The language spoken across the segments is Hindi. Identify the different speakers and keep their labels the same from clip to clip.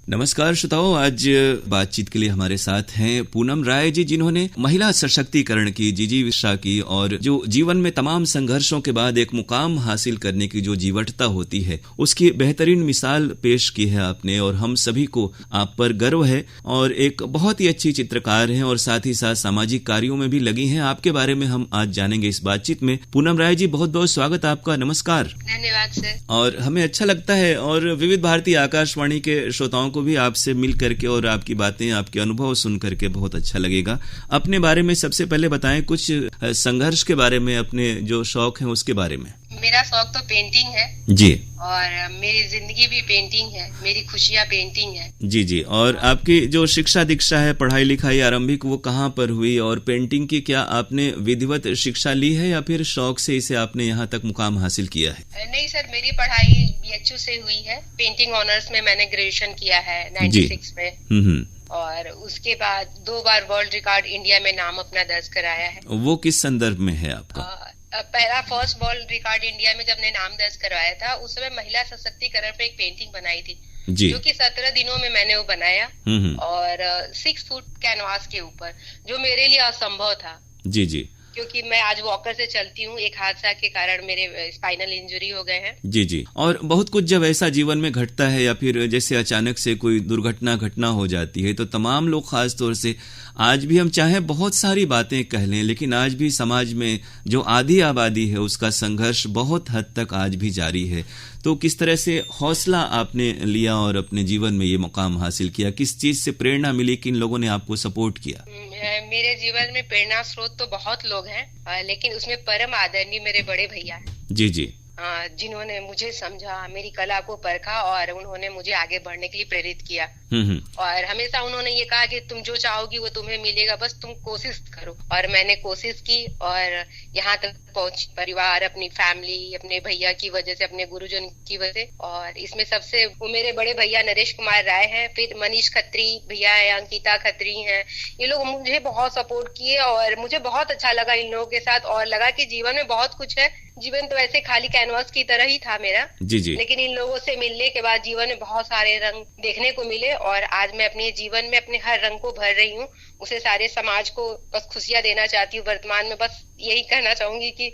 Speaker 1: नमस्कार श्रोताओं, आज बातचीत के लिए हमारे साथ हैं पूनम राय जी, जिन्होंने महिला सशक्तिकरण की जिजीविषा की और जो जीवन में तमाम संघर्षों के बाद एक मुकाम हासिल करने की जो जीवटता होती है उसकी बेहतरीन मिसाल पेश की है आपने, और हम सभी को आप पर गर्व है। और एक बहुत ही अच्छी चित्रकार हैं और साथ ही साथ सामाजिक कार्यों में भी लगी हैं। आपके बारे में हम आज जानेंगे इस बातचीत में। पूनम राय जी, बहुत बहुत स्वागत आपका। नमस्कार।
Speaker 2: धन्यवाद सर।
Speaker 1: और हमें अच्छा लगता है और विविध भारती आकाशवाणी के श्रोताओं को भी आपसे मिल करके और आपकी बातें, आपके अनुभव सुन करके बहुत अच्छा लगेगा। अपने बारे में सबसे पहले बताएं, कुछ संघर्ष के बारे में, अपने जो शौक हैं उसके बारे में।
Speaker 2: मेरा शौक तो पेंटिंग है
Speaker 1: जी,
Speaker 2: और मेरी जिंदगी भी पेंटिंग है, मेरी खुशियाँ पेंटिंग है।
Speaker 1: जी जी। और आपकी जो शिक्षा दीक्षा है, पढ़ाई लिखाई आरंभिक, वो कहाँ पर हुई? और पेंटिंग की क्या आपने विधिवत शिक्षा ली है या फिर शौक से इसे आपने यहाँ तक मुकाम हासिल किया है?
Speaker 2: नहीं सर, मेरी पढ़ाई BHU से हुई है। पेंटिंग ऑनर्स में मैंने ग्रेजुएशन किया है 96 में। और उसके बाद 2 बार वर्ल्ड रिकॉर्ड इंडिया में नाम अपना दर्ज कराया है।
Speaker 1: वो किस संदर्भ में है आपका?
Speaker 2: पहला फर्स्ट वर्ल्ड रिकॉर्ड इंडिया में जब ने नाम दर्ज करवाया था, उस समय महिला सशक्तिकरण पे एक पेंटिंग बनाई थी जी, जो कि 17 दिनों में मैंने वो बनाया और 6 फुट कैनवास के ऊपर, जो मेरे लिए असंभव था। जी जी, क्योंकि मैं आज वॉकर से चलती हूँ। एक हादसा के कारण मेरे स्पाइनल इंजरी हो गए हैं। जी
Speaker 1: जी। और बहुत कुछ जब ऐसा जीवन में घटता है या फिर जैसे अचानक से कोई दुर्घटना हो जाती है, तो तमाम लोग, खास तौर से आज भी हम चाहे बहुत सारी बातें कह लें, लेकिन आज भी समाज में जो आधी आबादी है उसका संघर्ष बहुत हद तक आज भी जारी है। तो किस तरह से हौसला आपने लिया और अपने जीवन में ये मुकाम हासिल किया? किस चीज से प्रेरणा मिली? किन लोगों ने आपको सपोर्ट किया?
Speaker 2: मेरे जीवन में प्रेरणा स्रोत तो बहुत लोग हैं, लेकिन उसमें परम आदरणीय मेरे बड़े भैया हैं। जी जी, जिन्होंने मुझे समझा, मेरी कला को परखा और उन्होंने मुझे आगे बढ़ने के लिए प्रेरित किया। और हमेशा उन्होंने ये कहा कि तुम जो चाहोगी वो तुम्हें मिलेगा, बस तुम कोशिश करो। और मैंने कोशिश की और यहाँ तक पहुंच। परिवार, अपनी फैमिली, अपने भैया की वजह से, अपने गुरुजन की वजह से। और इसमें सबसे वो मेरे बड़े भैया नरेश कुमार राय हैं, फिर मनीष खत्री भैया है, अंकिता खत्री हैं। ये लोग मुझे बहुत सपोर्ट किए और मुझे बहुत अच्छा लगा इन लोगों के साथ, और लगा कि जीवन में बहुत कुछ है। जीवन तो ऐसे खाली कैनवास की तरह ही था मेरा। जी जी, लेकिन इन लोगों से मिलने के बाद जीवन में बहुत सारे रंग देखने को मिले और आज मैं अपने जीवन में अपने हर रंग को भर रही हूँ। उसे सारे समाज को बस खुशियां देना चाहती हूँ। वर्तमान में बस यही कहना चाहूंगी कि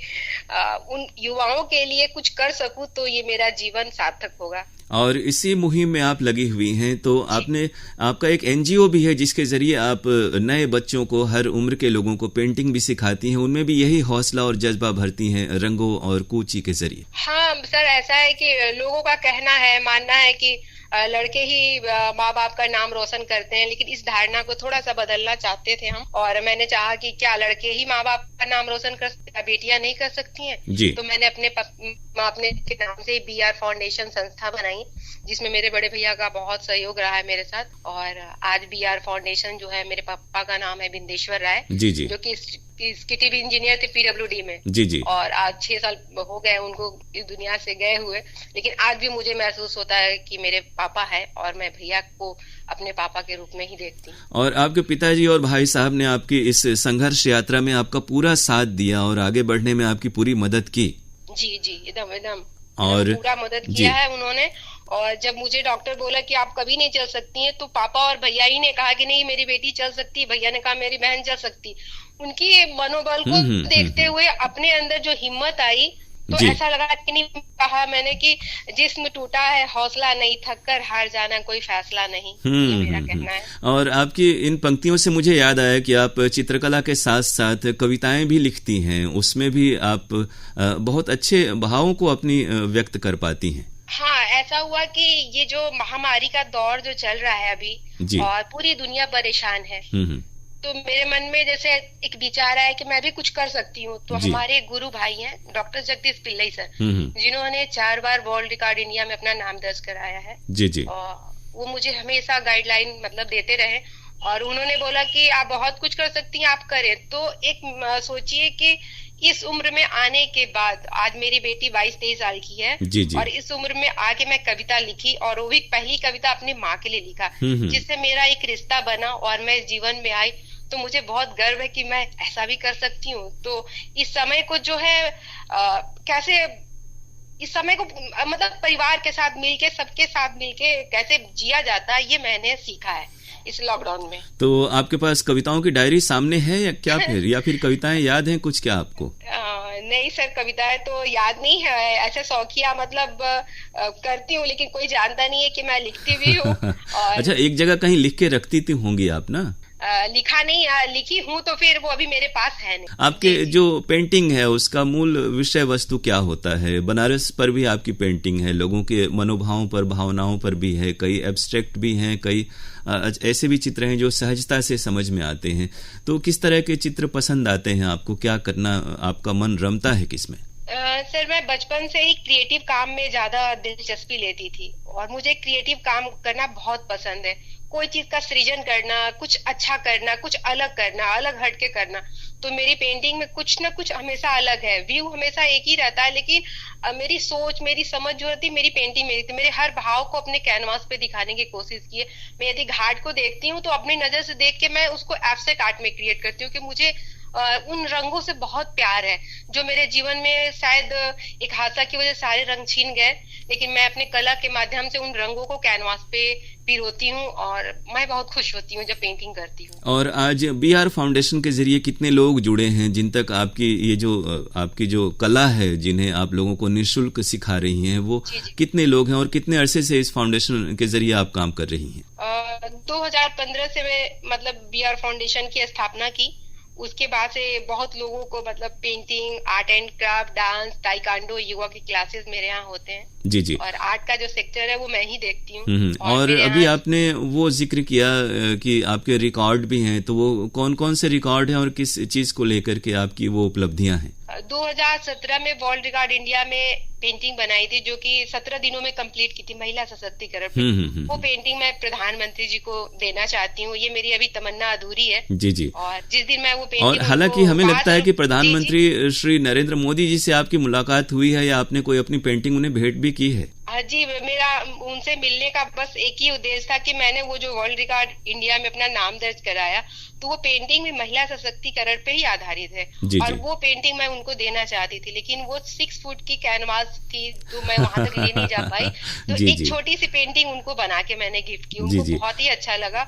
Speaker 2: उन युवाओं के लिए कुछ कर सकूं तो ये मेरा जीवन सार्थक होगा।
Speaker 1: और इसी मुहिम में आप लगी हुई हैं, तो आपका एक NGO भी है जिसके जरिए आप नए बच्चों को, हर उम्र के लोगों को पेंटिंग भी सिखाती हैं। उनमें भी यही हौसला और जज्बा भरती हैं रंगों और कूची के जरिए।
Speaker 2: हाँ सर, ऐसा है कि लोगों का कहना है, मानना है कि लड़के ही माँ बाप का नाम रोशन करते हैं, लेकिन इस धारणा को थोड़ा सा बदलना चाहते थे हम। और मैंने चाहा कि क्या लड़के ही माँ बाप का नाम रोशन कर सकते हैं, बेटियां नहीं कर सकती हैं? तो मैंने अपने के नाम से BR फाउंडेशन संस्था बनाई, जिसमें मेरे बड़े भैया का बहुत सहयोग रहा है मेरे साथ। और आज BR फाउंडेशन जो है, मेरे पापा का नाम है बिंदेश्वर राय, जो कि एग्जीक्यूटिव इंजीनियर थे PWD में। जी जी, और आज 6 साल हो गए उनको इस दुनिया से गए हुए, लेकिन आज भी मुझे महसूस होता है कि मेरे पापा है और मैं भैया को अपने पापा के रूप में ही देखती हूँ।
Speaker 1: और आपके पिताजी और भाई साहब ने आपकी इस संघर्ष यात्रा में आपका पूरा साथ दिया और आगे बढ़ने में आपकी पूरी मदद की?
Speaker 2: जी जी, एकदम
Speaker 1: और
Speaker 2: पूरा मदद किया है उन्होंने। और जब मुझे डॉक्टर बोला कि आप कभी नहीं चल सकती हैं, तो पापा और भैया ही ने कहा कि नहीं, मेरी बेटी चल सकती। भैया ने कहा मेरी बहन चल सकती। उनकी मनोबल को देखते हुए अपने अंदर जो हिम्मत आई, तो ऐसा लगा कि नहीं, कहा मैंने कि जिस्म टूटा है हौसला नहीं, थक कर हार जाना कोई फैसला नहीं, ये मेरा कहना है।
Speaker 1: और आपकी इन पंक्तियों से मुझे याद आया कि आप चित्रकला के साथ साथ कविताएं भी लिखती हैं, उसमें भी आप बहुत अच्छे भावों को अपनी व्यक्त कर पाती हैं।
Speaker 2: हाँ, ऐसा हुआ कि ये जो महामारी का दौर जो चल रहा है अभी, और पूरी दुनिया परेशान है, तो मेरे मन में जैसे एक विचार आया कि मैं भी कुछ कर सकती हूँ। तो हमारे गुरु भाई हैं डॉक्टर जगदीश पिल्लई सर, जिन्होंने 4 बार वर्ल्ड रिकॉर्ड इंडिया में अपना नाम दर्ज कराया है। जी जी, और वो मुझे हमेशा गाइडलाइन मतलब देते रहे, और उन्होंने बोला कि आप बहुत कुछ कर सकती हैं, आप करें। तो एक सोचिए कि इस उम्र में आने के बाद, आज मेरी बेटी 22-23 साल की है, जी जी, और इस उम्र में आके मैं कविता लिखी, और वो भी पहली कविता अपनी माँ के लिए लिखा, जिससे मेरा एक रिश्ता बना और मैं इस जीवन में आई। तो मुझे बहुत गर्व है कि मैं ऐसा भी कर सकती हूँ। तो इस समय को जो है कैसे इस समय को मतलब परिवार के साथ मिलके, सबके साथ मिलके कैसे जिया जाता है, ये मैंने सीखा है इस लॉकडाउन में।
Speaker 1: तो आपके पास कविताओं की डायरी सामने है या क्या फिर या फिर कविताएं याद हैं कुछ क्या आपको?
Speaker 2: नहीं सर, कविताएं तो याद नहीं है, ऐसे शौकिया मतलब करती हूँ, लेकिन कोई जानता नहीं है कि मैं लिखती भी हूँ।
Speaker 1: अच्छा, एक जगह कहीं लिख के रखती थी होंगी आप ना?
Speaker 2: लिखा नहीं, लिखी हूँ तो फिर वो अभी मेरे पास है नहीं।
Speaker 1: आपके जो पेंटिंग है उसका मूल विषय वस्तु क्या होता है? बनारस पर भी आपकी पेंटिंग है, लोगों के मनोभावों पर, भावनाओं पर भी है, कई एब्स्ट्रैक्ट भी हैं, कई ऐसे भी चित्र हैं जो सहजता से समझ में आते हैं। तो किस तरह के चित्र पसंद आते हैं आपको? क्या करना आपका मन रमता है किसमें?
Speaker 2: सर मैं बचपन से ही क्रिएटिव काम में ज्यादा दिलचस्पी लेती थी और मुझे क्रिएटिव काम करना बहुत पसंद है। कोई चीज का सृजन करना, कुछ अच्छा करना, कुछ अलग करना, अलग हटके करना। तो मेरी पेंटिंग में कुछ ना कुछ हमेशा अलग है। व्यू हमेशा एक ही रहता है, लेकिन मेरी सोच, मेरी समझ जो रहती है मेरी पेंटिंग में रहती है। मेरे हर भाव को अपने कैनवास पे दिखाने की कोशिश की है। मैं यदि घाट को देखती हूँ तो अपनी नजर से देख के मैं उसको एब्स्ट्रैक्ट आर्ट में क्रिएट करती हूँ कि मुझे उन रंगों से बहुत प्यार है जो मेरे जीवन में शायद एक हादसा की वजह सारे रंग छीन गए, लेकिन मैं अपने कला के माध्यम से उन रंगों को कैनवास पे पिरोती हूँ और मैं बहुत खुश होती हूँ जब पेंटिंग करती हूँ।
Speaker 1: और आज BR फाउंडेशन के जरिए कितने लोग जुड़े हैं जिन तक आपकी जो कला है, जिन्हें आप लोगों को निःशुल्क सिखा रही हैं, वो कितने लोग हैं और कितने अरसे से इस फाउंडेशन के जरिए आप काम कर रही हैं?
Speaker 2: 2015 से मैं मतलब BR फाउंडेशन की स्थापना की। उसके बाद से बहुत लोगों को मतलब painting, art and craft, dance, taekwondo, yoga की क्लासेस मेरे यहाँ होते हैं।
Speaker 1: जी जी।
Speaker 2: और आर्ट का जो सेक्टर है वो मैं ही देखती हूँ।
Speaker 1: और अभी आपने वो जिक्र किया कि आपके रिकॉर्ड भी हैं, तो वो कौन कौन से रिकॉर्ड हैं और किस चीज को लेकर के आपकी वो उपलब्धियां हैं?
Speaker 2: 2017 में वर्ल्ड रिकॉर्ड इंडिया में पेंटिंग बनाई थी जो कि 17 दिनों में कंप्लीट की थी, महिला सशक्तिकरण पे। वो पेंटिंग मैं प्रधानमंत्री जी को देना चाहती हूँ। ये मेरी अभी तमन्ना अधूरी है।
Speaker 1: जी जी।
Speaker 2: और जिस दिन मैं वो पेंटिंग,
Speaker 1: और हालांकि हमें लगता है कि प्रधानमंत्री श्री नरेंद्र मोदी जी से आपकी मुलाकात हुई है या आपने कोई अपनी पेंटिंग उन्हें भेंट भी की है?
Speaker 2: जी, मेरा उनसे मिलने का बस एक ही उद्देश्य था कि मैंने वो जो वर्ल्ड रिकॉर्ड इंडिया में अपना नाम दर्ज कराया, तो वो पेंटिंग में महिला सशक्तिकरण पे ही आधारित है। और वो पेंटिंग मैं उनको देना चाहती थी, लेकिन वो 6 फुट की कैनवास थी तो मैं वहां तक ले नहीं जा पाई। तो एक छोटी सी पेंटिंग उनको बना के मैंने गिफ्ट की। उनको बहुत ही अच्छा लगा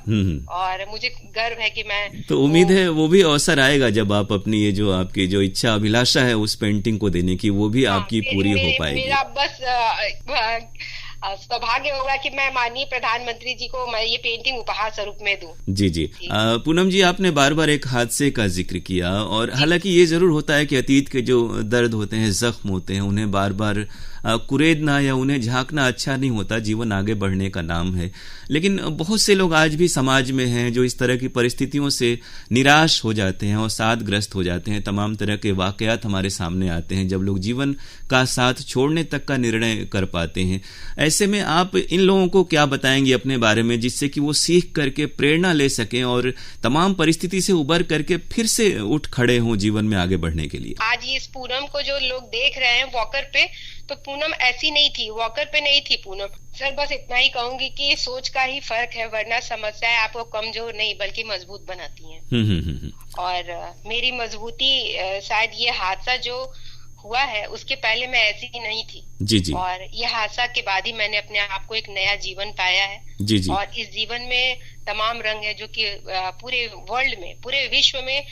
Speaker 2: और मुझे गर्व है कि मैं, तो
Speaker 1: उम्मीद है वो भी अवसर आएगा जब आप अपनी ये जो आपकी जो इच्छा अभिलाषा है उस पेंटिंग को देने की, वो भी आपकी पूरी हो पाएगी।
Speaker 2: मेरा बस सौभाग्य होगा कि मैं माननीय प्रधानमंत्री जी को मैं ये पेंटिंग उपहार स्वरूप में दूं।
Speaker 1: जी जी। पूनम जी, आपने बार बार एक हादसे का जिक्र किया और हालांकि ये जरूर होता है कि अतीत के जो दर्द होते हैं, जख्म होते हैं, उन्हें बार बार कुरेदना या उन्हें झांकना अच्छा नहीं होता। जीवन आगे बढ़ने का नाम है, लेकिन बहुत से लोग आज भी समाज में हैं जो इस तरह की परिस्थितियों से निराश हो जाते हैं और साथग्रस्त हो जाते हैं। तमाम तरह के वाकयात हमारे सामने आते हैं जब लोग जीवन का साथ छोड़ने तक का निर्णय कर पाते हैं। ऐसे में आप इन लोगों को क्या बताएंगे अपने बारे में, जिससे कि वो सीख करके प्रेरणा ले सकें और तमाम परिस्थिति से उबर करके फिर से उठ खड़े हों जीवन में आगे बढ़ने के लिए?
Speaker 2: आज इस पूनम को जो लोग देख रहे हैं वॉकर पे, तो पूनम ऐसी नहीं थी, वॉकर पे नहीं थी पूनम। सर बस इतना ही कहूंगी कि सोच का ही फर्क है, वरना समस्याएं आपको कमजोर नहीं बल्कि मजबूत बनाती हैं। और मेरी मजबूती शायद ये हादसा जो हुआ है उसके पहले मैं ऐसी ही नहीं थी।
Speaker 1: जी जी।
Speaker 2: और ये हादसा के बाद ही मैंने अपने आप को एक नया जीवन पाया है।
Speaker 1: जी जी।
Speaker 2: और इस जीवन में तमाम रंग है जो कि पूरे वर्ल्ड में, पूरे विश्व में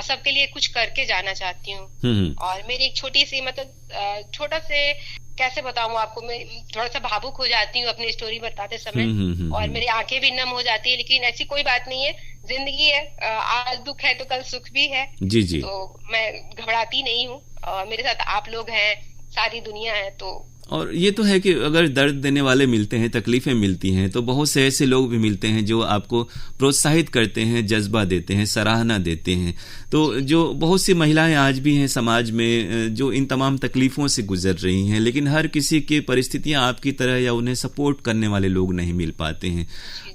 Speaker 2: सबके लिए कुछ करके जाना चाहती हूँ। और मेरी एक छोटी सी मतलब छोटा से कैसे बताऊं आपको, मैं थोड़ा सा भावुक हो जाती हूँ अपनी स्टोरी बताते समय और मेरी आंखें भी नम हो जाती है, लेकिन ऐसी कोई बात नहीं है, जिंदगी है, आज दुख है तो कल सुख भी है।
Speaker 1: जी जी।
Speaker 2: तो मैं घबराती नहीं हूँ और मेरे साथ आप लोग हैं, सारी दुनिया है। तो
Speaker 1: और ये तो है कि अगर दर्द देने वाले मिलते हैं, तकलीफें मिलती हैं, तो बहुत से ऐसे लोग भी मिलते हैं जो आपको प्रोत्साहित करते हैं, जज्बा देते हैं, सराहना देते हैं। तो जो बहुत सी महिलाएं आज भी हैं समाज में जो इन तमाम तकलीफों से गुजर रही हैं, लेकिन हर किसी की परिस्थितियां आपकी तरह या उन्हें सपोर्ट करने वाले लोग नहीं मिल पाते हैं।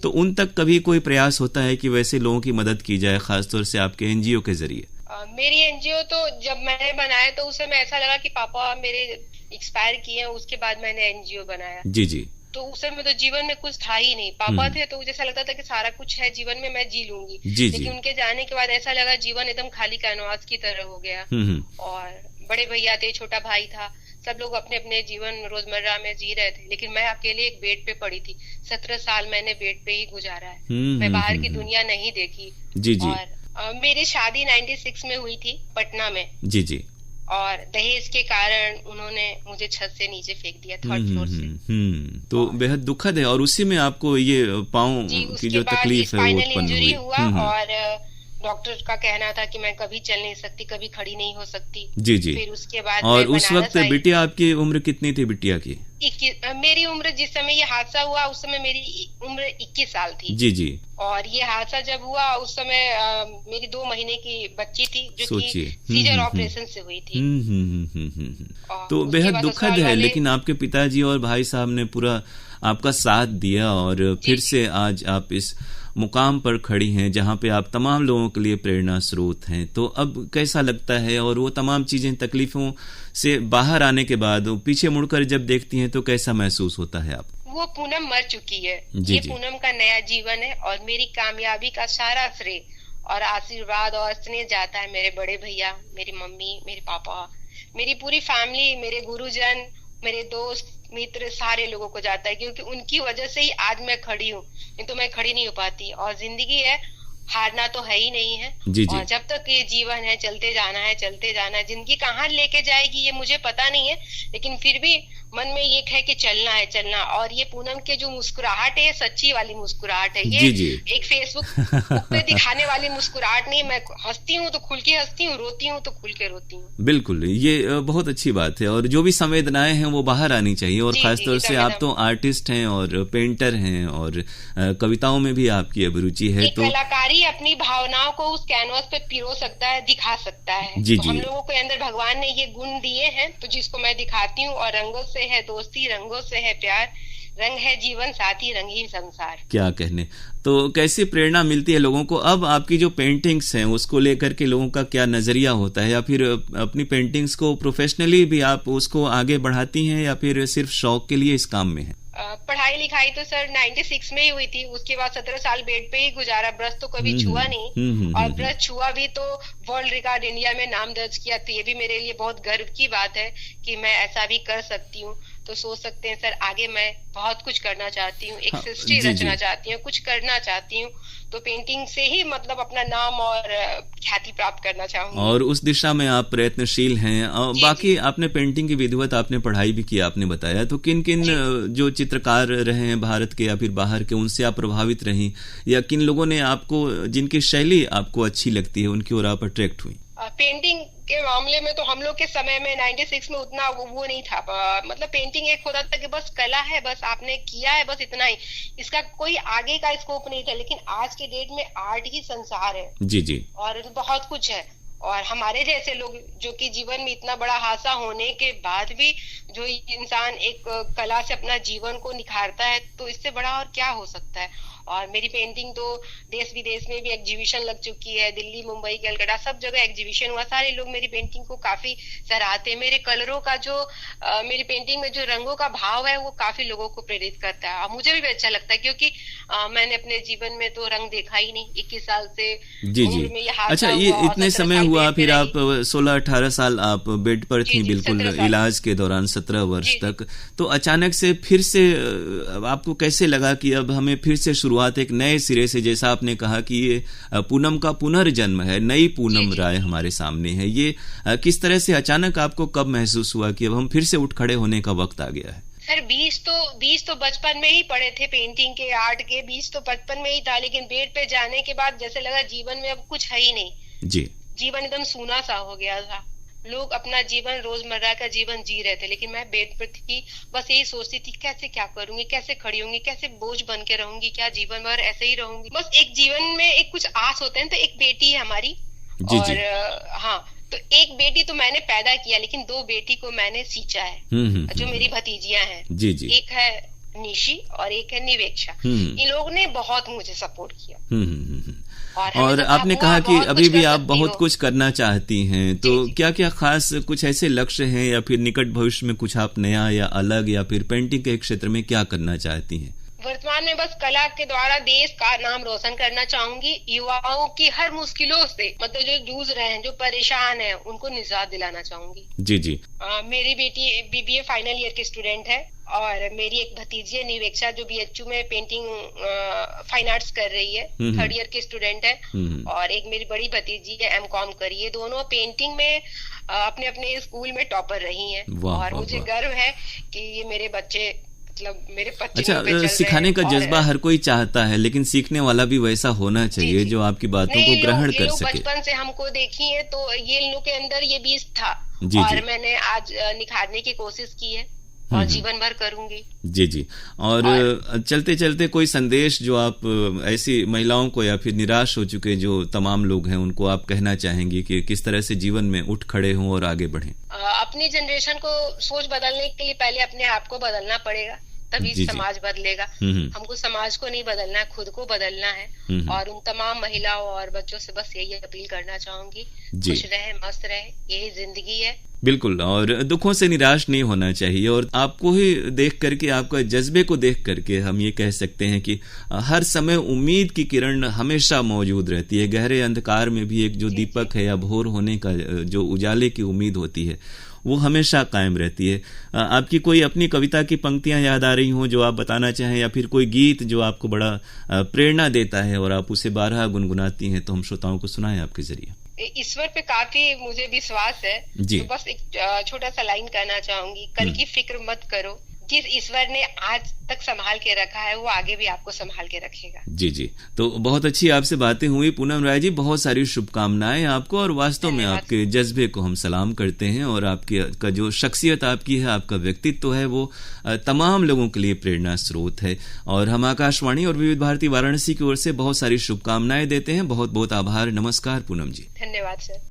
Speaker 1: तो उन तक कभी कोई प्रयास होता है कि वैसे लोगों की मदद की जाए, खासतौर से आपके NGO के जरिए?
Speaker 2: मेरी NGO तो जब मैंने बनाया तो उस समय ऐसा लगा कि पापा मेरे एक्सपायर किए हैं, उसके बाद मैंने NGO बनाया।
Speaker 1: जी जी।
Speaker 2: तो उस समय तो जीवन में कुछ था ही नहीं, पापा थे तो मुझे ऐसा लगता था कि सारा कुछ है जीवन में, मैं जी लूंगी। लेकिन उनके जाने के बाद ऐसा लगा जीवन एकदम खाली कैनवास की तरह हो गया। और बड़े भैया थे, छोटा भाई था, सब लोग अपने अपने जीवन रोजमर्रा में जी रहे थे, लेकिन मैं अकेले एक बेड पे पड़ी थी। 17 साल मैंने बेड पे ही गुजारा है। मैं बाहर की दुनिया नहीं देखी।
Speaker 1: जी जी।
Speaker 2: और मेरी शादी 96 में हुई थी पटना में।
Speaker 1: जी जी।
Speaker 2: और दहेज के कारण उन्होंने मुझे छत से नीचे फेंक दिया, 3rd फ्लोर से।
Speaker 1: तो बेहद दुखद है। और उसी में आपको ये पाँव की जो तकलीफ है वो उत्पन्न हुई।
Speaker 2: हुआ और डॉक्टर का कहना था कि मैं कभी चल नहीं सकती, कभी खड़ी नहीं हो सकती।
Speaker 1: जी जी।
Speaker 2: फिर उसके बाद
Speaker 1: और उस वक्त बिटिया आपकी उम्र कितनी थी बिटिया की?
Speaker 2: मेरी उम्र जिस समय ये हादसा हुआ उस समय मेरी उम्र 21 साल थी।
Speaker 1: जी जी। और
Speaker 2: ये हादसा जब हुआ उस समय मेरी 2 महीने की बच्ची थी जो कि सीजर ऑपरेशन से हुई थी।
Speaker 1: तो बेहद दुखद है, लेकिन आपके पिताजी और भाई साहब ने पूरा आपका साथ दिया और फिर से आज आप इस मुकाम पर खड़ी हैं जहां पे आप तमाम लोगों के लिए प्रेरणा स्रोत हैं। तो अब कैसा लगता है, और वो तमाम चीजें तकलीफों से बाहर आने के बाद पीछे मुड़कर जब देखती हैं तो कैसा महसूस होता है आप?
Speaker 2: वो पूनम मर चुकी है। ये पूनम का नया जीवन है और मेरी कामयाबी का सारा श्रेय और आशीर्वाद और स्नेह जाता है मेरे बड़े भैया, मेरी मम्मी, मेरे पापा, मेरी पूरी फैमिली, मेरे गुरुजन, मेरे दोस्त मित्र, सारे लोगों को जाता है, क्योंकि उनकी वजह से ही आज मैं खड़ी हूँ, नहीं तो मैं खड़ी नहीं हो पाती। और जिंदगी है, हारना तो है ही नहीं है।
Speaker 1: जी जी।
Speaker 2: और जब तक ये जीवन है चलते जाना है, चलते जाना है। जिंदगी कहाँ लेके जाएगी ये मुझे पता नहीं है, लेकिन फिर भी मन में ये है कि चलना है, चलना। और ये पूनम के जो मुस्कुराहट है, सच्ची वाली मुस्कुराहट है। ये
Speaker 1: जी जी।
Speaker 2: एक फेसबुक पे दिखाने वाली मुस्कुराहट नहीं। मैं हंसती हूँ तो खुल के हंसती हूँ, रोती हूँ तो खुल के रोती हूँ।
Speaker 1: बिल्कुल, ये बहुत अच्छी बात है। और जो भी संवेदनाएं हैं वो बाहर आनी चाहिए। और खासतौर से आप तो आर्टिस्ट हैं और पेंटर हैं और कविताओं में भी आपकी अभिरुचि है। तो
Speaker 2: कलाकारी अपनी भावनाओं को उस कैनवास पे पिरो सकता है, दिखा सकता है।
Speaker 1: जी
Speaker 2: तो
Speaker 1: जी।
Speaker 2: हम लोगों को अंदर भगवान ने ये गुण दिए हैं, तो जिसको मैं दिखाती हूँ। और रंगों से है दोस्ती, रंगों से है प्यार, रंग है जीवन साथी, रंग ही संसार।
Speaker 1: क्या कहने। तो कैसी प्रेरणा मिलती है लोगों को? अब आपकी जो पेंटिंग्स हैं उसको लेकर के लोगों का क्या नजरिया होता है, या फिर अपनी पेंटिंग्स को प्रोफेशनली भी आप उसको आगे बढ़ाती हैं, या फिर सिर्फ शौक के लिए इस काम में है?
Speaker 2: पढ़ाई लिखाई तो सर 96 में ही हुई थी। उसके बाद 17 साल बेड पे ही गुजारा। ब्रश तो कभी छुआ नहीं, और ब्रश छुआ भी तो वर्ल्ड रिकॉर्ड इंडिया में नाम दर्ज किया। तो ये भी मेरे लिए बहुत गर्व की बात है कि मैं ऐसा भी कर सकती हूँ। तो सोच सकते हैं सर, आगे मैं बहुत कुछ करना चाहती हूँ, एक सृष्टि रचना चाहती हूँ, कुछ करना चाहती हूँ। तो पेंटिंग से ही मतलब अपना नाम और ख्याति प्राप्त करना चाहूंगी।
Speaker 1: और उस दिशा में आप प्रयत्नशील हैं। बाकी आपने पेंटिंग की विधिवत आपने पढ़ाई भी की, आपने बताया। तो किन किन जो चित्रकार रहे हैं भारत के या फिर बाहर के, उनसे आप प्रभावित रही, या किन लोगों ने आपको, जिनकी शैली आपको अच्छी लगती है, उनकी ओर आप अट्रैक्ट हुई?
Speaker 2: पेंटिंग के मामले में तो हम लोग के समय में 96 में उतना वो नहीं था। मतलब पेंटिंग एक होता था कि बस कला है, बस आपने किया है, बस इतना ही, इसका कोई आगे का स्कोप नहीं था। लेकिन आज के डेट में आर्ट ही संसार है।
Speaker 1: जी जी।
Speaker 2: और बहुत कुछ है। और हमारे जैसे लोग जो कि जीवन में इतना बड़ा हादसा होने के बाद भी जो इंसान एक कला से अपना जीवन को निखारता है, तो इससे बड़ा और क्या हो सकता है। और मेरी पेंटिंग तो देश विदेश में भी एग्जीबिशन लग चुकी है। दिल्ली, मुंबई, कलकत्ता सब जगह एग्जीबिशन हुआ। सारे लोग मेरी पेंटिंग को काफी सराहते हैं। मेरे कलरों का जो मेरी पेंटिंग में जो रंगों का भाव है वो काफी लोगों को प्रेरित करता है। और मुझे भी अच्छा लगता है, क्योंकि मैंने अपने जीवन में तो रंग देखा ही नहीं। 21 साल से
Speaker 1: जी जी। अच्छा, ये इतने समय हुआ, फिर आप 16-18 साल आप बेड पर थी, बिल्कुल इलाज के दौरान 17 वर्ष तक। तो अचानक से फिर से आपको कैसे लगा कि अब हमें फिर से शुरुआत एक नए सिरे से, जैसा आपने कहा कि ये पूनम का पुनर्जन्म है, नई पूनम राय हमारे सामने है, ये किस तरह से अचानक आपको कब महसूस हुआ कि अब हम फिर से उठ खड़े होने का वक्त आ गया है?
Speaker 2: सर 20 तो बचपन में ही पढ़े थे पेंटिंग के, आर्ट के। 20 तो बचपन में ही था, लेकिन बेड पे जाने के बाद जैसे लगा जीवन में अब कुछ है ही नहीं।
Speaker 1: जी।
Speaker 2: जीवन एकदम सूना सा हो गया था। लोग अपना जीवन, रोजमर्रा का जीवन जी रहे थे, लेकिन मैं बेड पर थी, बस यही सोचती थी कैसे क्या करूंगी, कैसे खड़ी होंगी, कैसे बोझ बन के रहूंगी, क्या जीवन भर ऐसे ही रहूंगी। बस एक जीवन में एक कुछ आस होते हैं। तो एक बेटी है हमारी, और हाँ, तो एक बेटी तो मैंने पैदा किया, लेकिन 2 बेटी को मैंने सींचा है, जो मेरी भतीजियां हैं।
Speaker 1: जी जी।
Speaker 2: एक है निशी और एक है निवेक्षा। इन लोगों ने बहुत मुझे सपोर्ट किया।
Speaker 1: और आपने कहा कि अभी भी आप बहुत कुछ करना चाहती हैं। तो क्या क्या खास कुछ ऐसे लक्ष्य हैं, या फिर निकट भविष्य में कुछ आप नया या अलग, या फिर पेंटिंग के क्षेत्र में क्या करना चाहती हैं?
Speaker 2: वर्तमान में बस कला के द्वारा देश का नाम रोशन करना चाहूंगी। युवाओं की हर मुश्किलों से, मतलब जो जूझ रहे हैं, जो परेशान हैं, उनको निजात दिलाना चाहूंगी।
Speaker 1: जी जी।
Speaker 2: मेरी बेटी बीबीए फाइनल ईयर की स्टूडेंट है और मेरी एक भतीजी है निवेक्षा, जो बीएचयू में पेंटिंग फाइन आर्ट्स कर रही है, थर्ड ईयर की स्टूडेंट है। और एक मेरी बड़ी भतीजी है, एमकॉम कर रही है। दोनों पेंटिंग में अपने अपने स्कूल में टॉपर रही हैं। और मुझे गर्व है कि ये मेरे बच्चे, मतलब मेरे बच्चे।
Speaker 1: अच्छा, सिखाने का जज्बा हर कोई चाहता है, लेकिन सीखने वाला भी वैसा होना चाहिए जो आपकी बातों को ग्रहण कर सके।
Speaker 2: बचपन से हमको देखी है, तो ये लोग के अंदर ये बीज था और मैंने आज निखारने की कोशिश की है और जीवन भर करूंगी।
Speaker 1: जी जी। और चलते चलते कोई संदेश जो आप ऐसी महिलाओं को या फिर निराश हो चुके जो तमाम लोग हैं उनको आप कहना चाहेंगी कि किस तरह से जीवन में उठ खड़े हों और आगे बढ़ें?
Speaker 2: अपनी जनरेशन को सोच बदलने के लिए पहले अपने आप को बदलना पड़ेगा, तभी समाज बदलेगा। हमको समाज को नहीं बदलना है, खुद को बदलना है। और उन तमाम महिलाओं और बच्चों से बस यही अपील करना चाहूंगी, खुश रहे, मस्त रहे, यही जिंदगी है।
Speaker 1: बिल्कुल, और दुखों से निराश नहीं होना चाहिए। और आपको ही देख करके, आपका जज्बे को देख करके हम ये कह सकते हैं कि हर समय उम्मीद की किरण हमेशा मौजूद रहती है। गहरे अंधकार में भी एक जो दीपक है या भोर होने का जो उजाले की उम्मीद होती है वो हमेशा कायम रहती है। आपकी कोई अपनी कविता की पंक्तियां याद आ रही हों जो आप बताना चाहें, या फिर कोई गीत जो आपको बड़ा प्रेरणा देता है और आप उसे बारहा गुनगुनाती हैं, तो हम श्रोताओं को सुनाएं आपके जरिए।
Speaker 2: ईश्वर पे काफी मुझे विश्वास है, तो बस एक छोटा सा लाइन कहना चाहूंगी। कल की फिक्र मत करो, जिस ईश्वर ने आज तक संभाल के रखा है वो आगे भी आपको संभाल के रखेगा।
Speaker 1: जी जी। तो बहुत अच्छी आपसे बातें हुई पूनम राय जी, बहुत सारी शुभकामनाएं आपको। और वास्तव में आपके जज्बे को हम सलाम करते हैं और आपकी का जो शख्सियत आपकी है, आपका व्यक्तित्व है, वो तमाम लोगों के लिए प्रेरणा स्रोत है। और हम आकाशवाणी और विविध भारती वाराणसी की ओर से बहुत सारी शुभकामनाएं देते हैं। बहुत बहुत आभार। नमस्कार पूनम जी।
Speaker 2: धन्यवाद सर।